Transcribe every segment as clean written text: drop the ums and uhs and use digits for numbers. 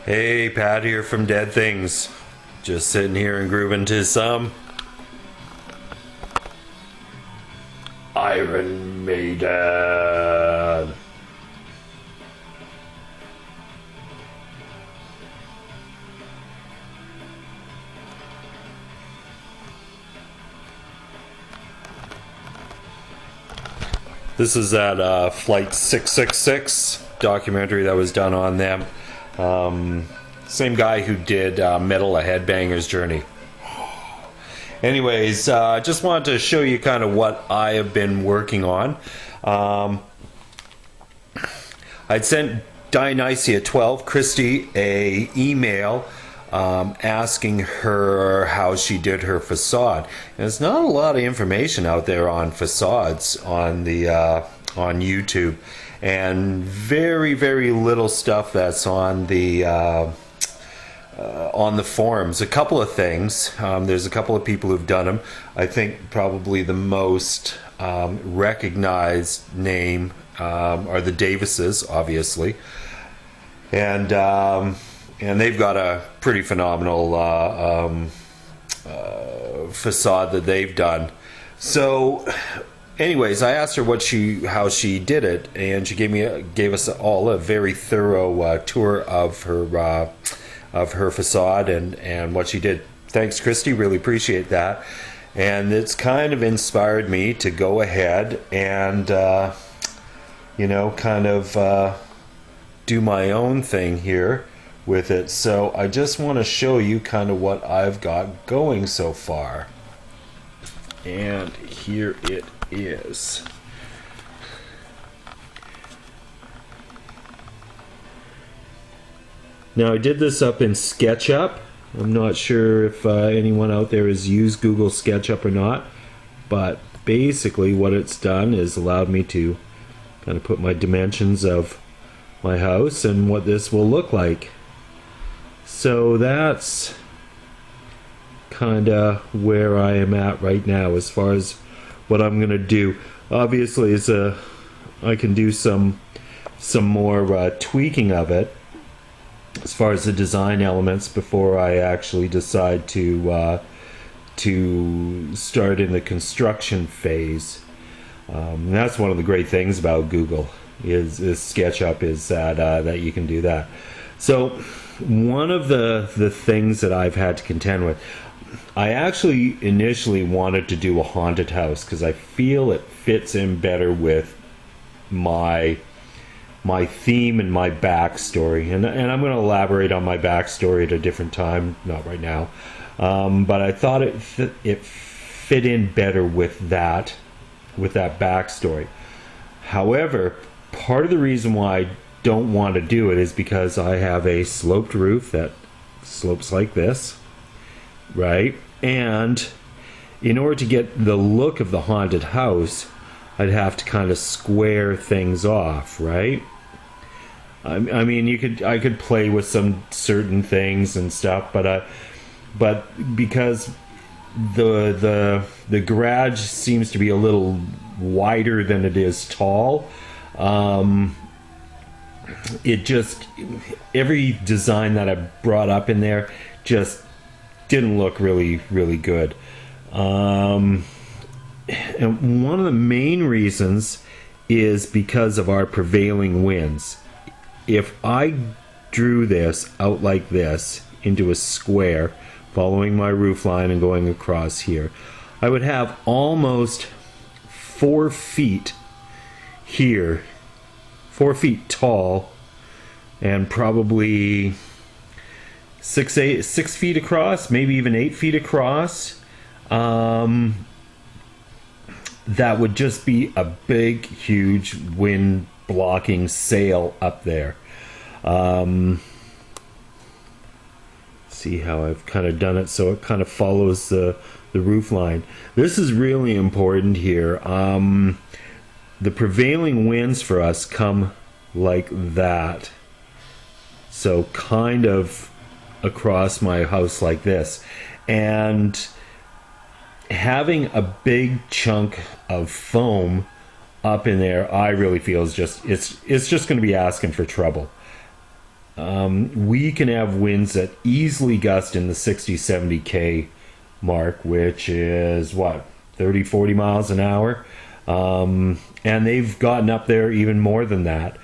Hey, Pat here from Dead Things. Just sitting here and grooving to some Iron Maiden. This is that Flight 666 documentary that was done on them. Same guy who did Metal: A Headbanger's Journey. Anyways, I just wanted to show you kind of what I have been working on. I'd sent Dionysia 12, Christy, a email asking her how she did her facade. And there's not a lot of information out there on facades on the on YouTube, and very, very little stuff that's on the forums. A couple of things. There's a couple of people who've done them. I think probably the most recognized name are the Davises, obviously, and they've got a pretty phenomenal facade that they've done. So, anyways, I asked her how she did it, and she gave us all a very thorough tour of her facade and what she did. Thanks, Christy. Really appreciate that. And it's kind of inspired me to go ahead and kind of do my own thing here with it. So I just want to show you kind of what I've got going so far. And here it is. Now I did this up in SketchUp. I'm not sure if anyone out there has used Google SketchUp or not, but basically what it's done is allowed me to kind of put my dimensions of my house and what this will look like. So that's kind of where I am at right now as far as what I'm gonna do. Obviously, I can do some more tweaking of it as far as the design elements before I actually decide to start in the construction phase. That's one of the great things about Google is SketchUp, is that you can do that. So one of the things that I've had to contend with, I actually initially wanted to do a haunted house because I feel it fits in better with my theme and my backstory, and I'm going to elaborate on my backstory at a different time, not right now, but I thought it fit in better with that backstory. However, part of the reason why I don't want to do it is because I have a sloped roof that slopes like this, right? And in order to get the look of the haunted house, I'd have to kind of square things off, right? I mean, I could play with some certain things and stuff, but because the garage seems to be a little wider than it is tall, it just, every design that I brought up in there just didn't look really, really good. And one of the main reasons is because of our prevailing winds. If I drew this out like this into a square, following my roof line and going across here, I would have almost 4 feet here, 4 feet tall, and probably 6 feet across, maybe even 8 feet across. That would just be a big, huge wind blocking sail up there. See how I've kind of done it so it kind of follows the roof line. This is really important here. The prevailing winds for us come like that, so kind of across my house like this, and having a big chunk of foam up in there, I really feel is just it's just going to be asking for trouble. we can have winds that easily gust in the 60, 70K mark, which is what, 30, 40 miles an hour. And they've gotten up there even more than that.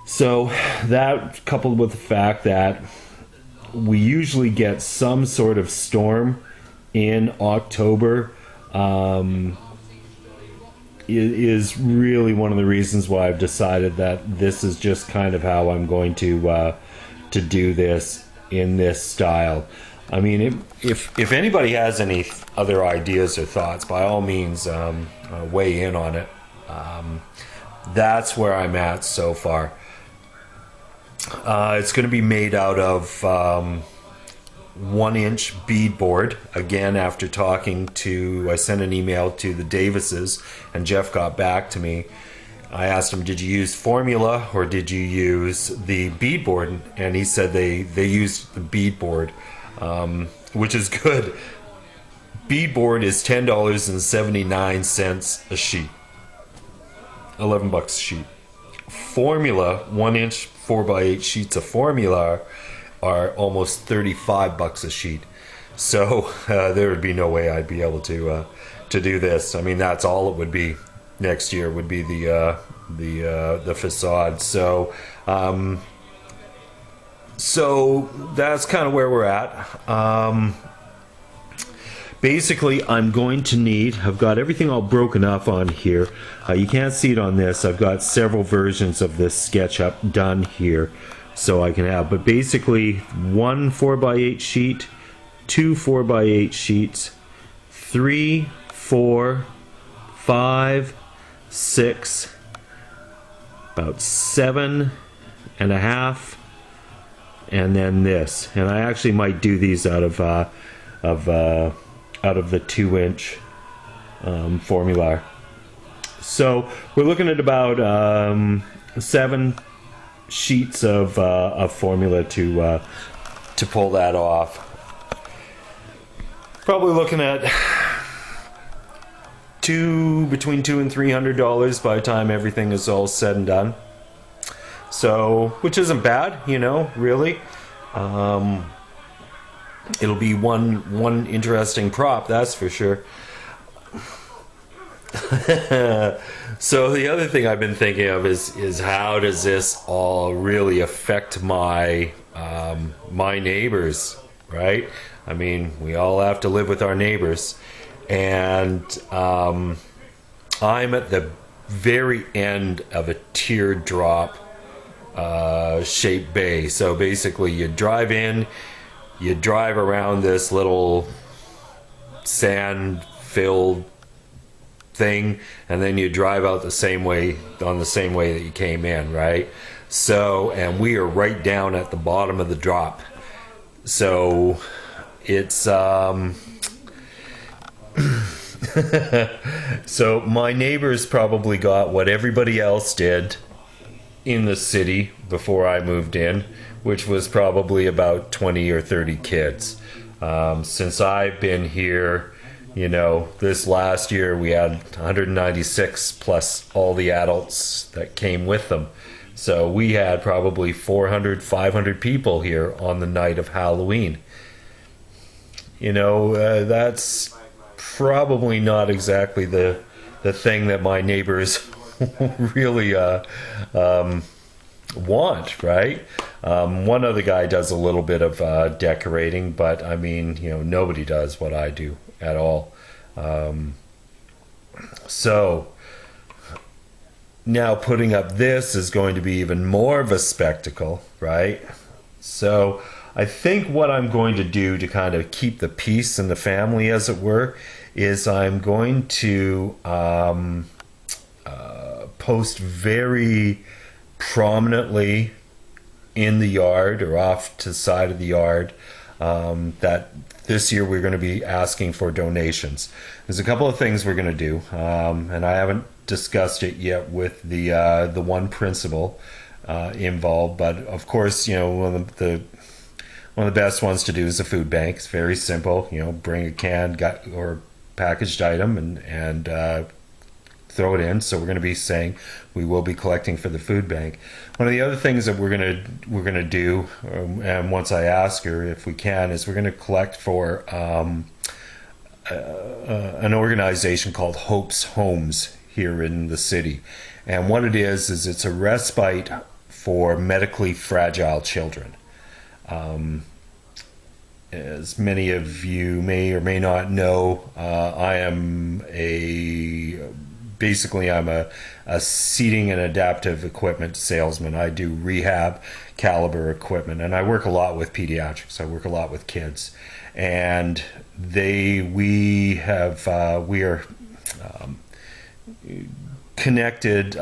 So that, coupled with the fact that we usually get some sort of storm in October, is really one of the reasons why I've decided that this is just kind of how I'm going to do this in this style. I mean, if anybody has any other ideas or thoughts, by all means, weigh in on it. That's where I'm at so far. It's going to be made out of 1-inch beadboard. Again, after talking to, I sent an email to the Davises, and Jeff got back to me. I asked him, did you use formula or did you use the beadboard? And he said they used the beadboard, which is good. Beadboard is $10.79 a sheet, $11 a sheet. Formula, 1-inch 4x8 sheets of formula are almost $35 a sheet. So there would be no way I'd be able to do this. I mean, that's all it would be next year, would be the facade. So so that's kind of where we're at. Basically, I'm going to need, I've got everything all broken up on here. You can't see it on this. I've got several versions of this SketchUp done here, so I can have, but basically 1 4x8 sheet, 2 4x8 sheets, 3, 4, 5, 6, about 7.5, and then this. And I actually might do these out of the 2-inch formula. So we're looking at about 7 sheets of formula to pull that off. Probably looking at between $200 and $300 by the time everything is all said and done. So, which isn't bad, you know, really. It'll be one interesting prop, that's for sure. So the other thing I've been thinking of is how does this all really affect my my neighbors, right? I mean, we all have to live with our neighbors, and I'm at the very end of a teardrop shaped bay. So basically, you drive in, you drive around this little sand-filled thing, and then you drive out the same way, on the same way that you came in, right? So, and we are right down at the bottom of the drop. So it's so my neighbors probably got what everybody else did in the city before I moved in, which was probably about 20 or 30 kids. Since I've been here, you know, this last year we had 196 plus all the adults that came with them. So we had probably 400, 500 people here on the night of Halloween. You know, that's probably not exactly the thing that my neighbors really want, right? One other guy does a little bit of decorating, but I mean, you know, nobody does what I do at all. So now putting up this is going to be even more of a spectacle, right? So I think what I'm going to do to kind of keep the peace in the family, as it were, is I'm going to post very prominently in the yard or off to the side of the yard that this year we're going to be asking for donations. There's a couple of things we're going to do, and I haven't discussed it yet with the one principal involved, but of course, you know, one of the best ones to do is a food bank. It's very simple. You know, bring a canned or packaged item and throw it in. So we're going to be saying we will be collecting for the food bank. One of the other things that we're going to do, and once I ask her if we can, is we're going to collect for an organization called Hope's Homes here in the city. And what it is it's a respite for medically fragile children. As many of you may or may not know, I'm a seating and adaptive equipment salesman. I do rehab caliber equipment, and I work a lot with pediatrics. I work a lot with kids, and we are connected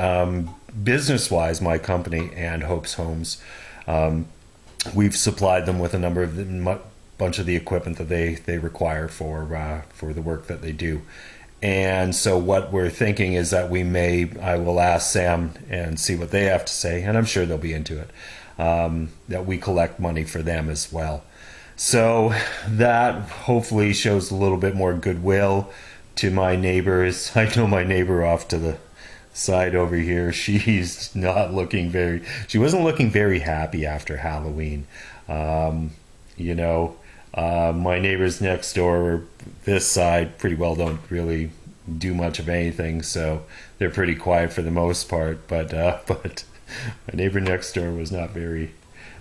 business-wise. My company and Hope's Homes, we've supplied them with a number of bunch of the equipment that they require for the work that they do. And so what we're thinking is that I will ask Sam and see what they have to say, and I'm sure they'll be into it, that we collect money for them as well. So that hopefully shows a little bit more goodwill to my neighbors. I know my neighbor off to the side over here, she wasn't looking very happy after Halloween. My neighbors next door, this side, pretty well don't really do much of anything, so they're pretty quiet for the most part. But my neighbor next door was not very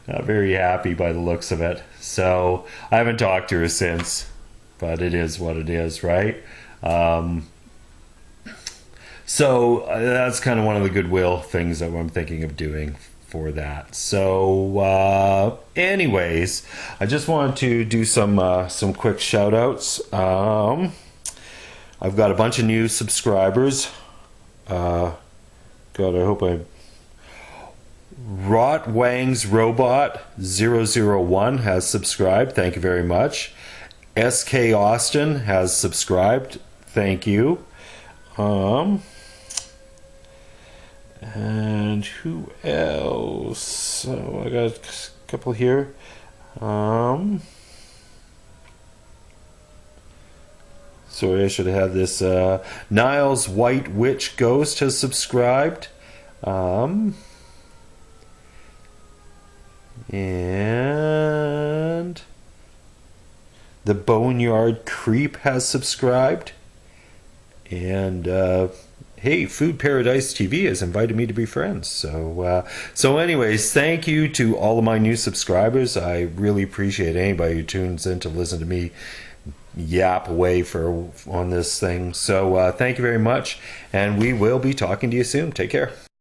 happy by the looks of it. So I haven't talked to her since, but it is what it is, right? So that's kind of one of the goodwill things that I'm thinking of doing for that. So anyways, I just wanted to do some quick shout outs. I've got a bunch of new subscribers. God, I hope Rot Wang's Robot 001 has subscribed. Thank you very much. SK Austin has subscribed. Thank you. And who else? So I got a couple here. Sorry, I should have had this. Niles White Witch Ghost has subscribed. And the Boneyard Creep has subscribed. And hey, Food Paradise TV has invited me to be friends. So anyways, thank you to all of my new subscribers. I really appreciate anybody who tunes in to listen to me yap away on this thing. So thank you very much, and we will be talking to you soon. Take care.